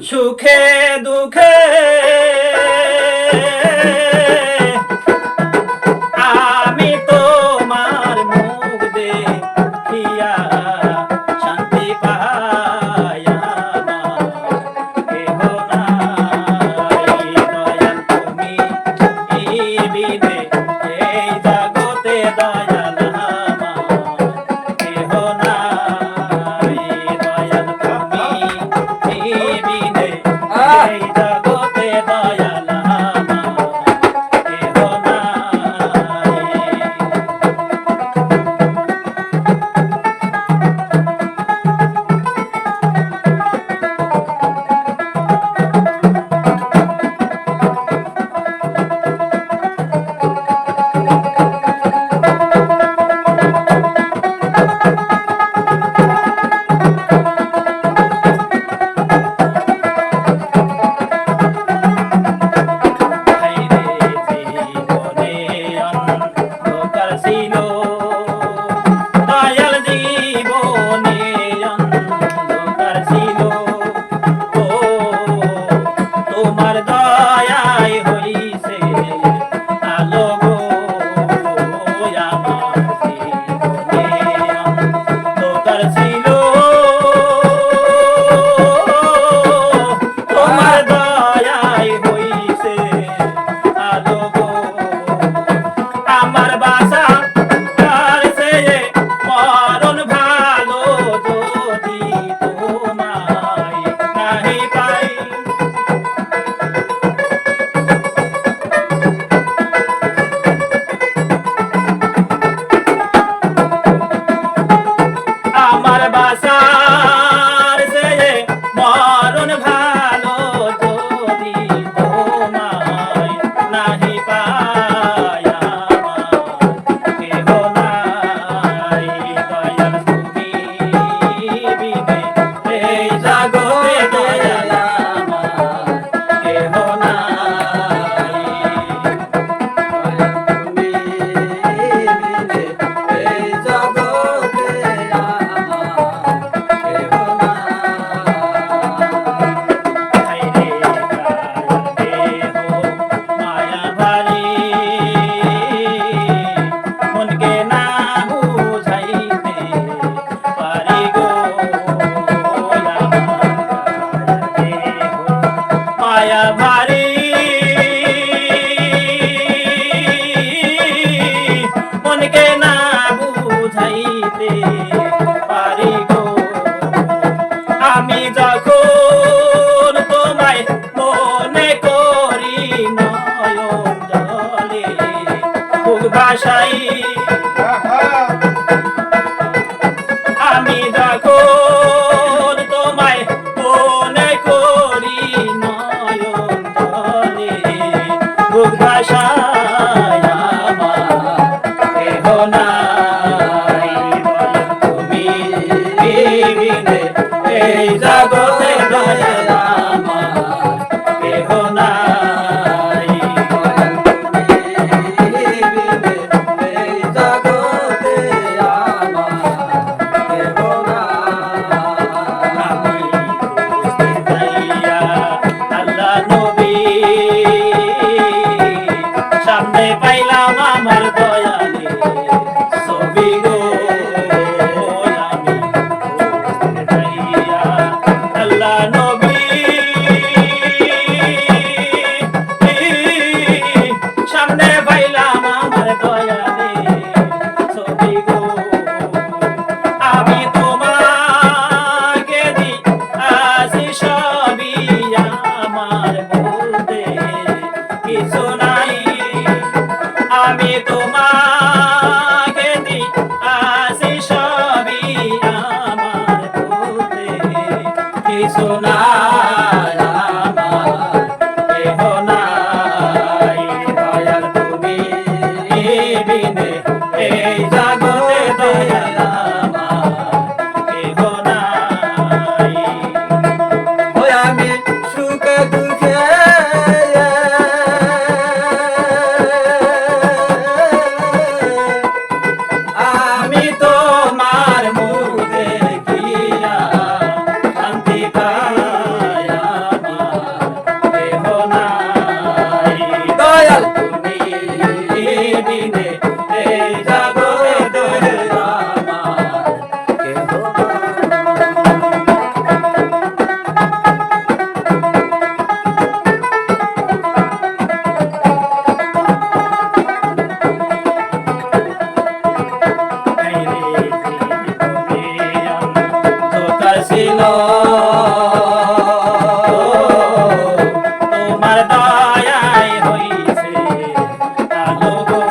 সুখে দুঃখে আমি তোমার মুখ দেখিয়া শান্তি পাই আমার কেহ নাই দয়াল তুমি বিনে এই জগতে দয়াল আমার কেহ নাই দয়াল তুমি বিনে এই জগতে দয়াল আমার কেহ নাই। হায়রে জীবনে অন্ধকার ছিল দয়াল জীবনে অন্ধকার ছিল ও তোমার দয়ায় হইছে আলো গো আমার জীবনে অন্ধকার ছিল তোমার দয়ায় হইছে আলো গো আমার বাসা তার চেয়ে মরণ ভালো যদি তোমায় নাহি পাই আমার বাসার চেয়ে মরণ ভালো যদি তোমায় নাহি পাই আমার কেহ নাই দয়াল তুমি বিনে এই জগতে দয়াল আমার কেহ নাই হায়রে কার দেহ মায়া ভারী মনকে না বুঝাইতে পারি গো আমার দেহ মায়া ভারী মনকে না বুঝাইতে পারি গো আমি যখন তোমায় মনে করি নয়ন জলে বুক ভাসাই আমি যখন তোমায় মনে করি নয়ন জলে বুক ভাসাই আমার কেহ নাই দয়াল তুমি বিনে এই জগতে দয়াল আমার কেহ নাই আমি বুঝতে যাইয়া আল্লাহ নবী সামনে পাইলাম আমার দয়ালে ছবি গো আমি বুঝতে যাইয়া আল্লাহ নবী সামনে পাইলাম আমার দয়ালে ছবি গো আমি তোমাকে দি আসি সবই আমার বলতে কিছু নাই আমি তোমাকে দি আসি সবই আমার বলতে কিছু নাই আমার কেহ নাই দয়াল তুমি বিনে এই জগতে দয়াল আমার কেহ নাই আমি সুখে দুঃখে আমি তোমার মুখ দেখিয়া শান্তি পাই তোমার দয়ায় হইছে আলো গো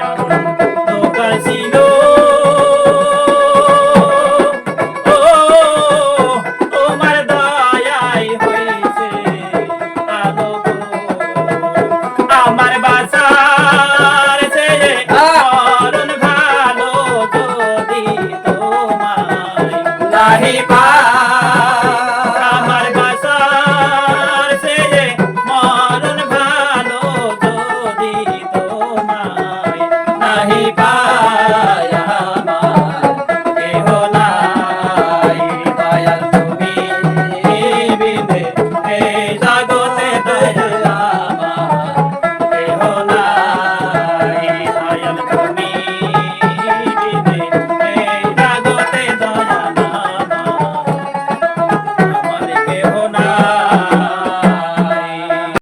আমার অন্ধকার ছিল ও তোমার দয়ায় হইছে আলো গো আমার বাসার ছেড়ে মরণ ভালো যদি তোমায় নাহি পা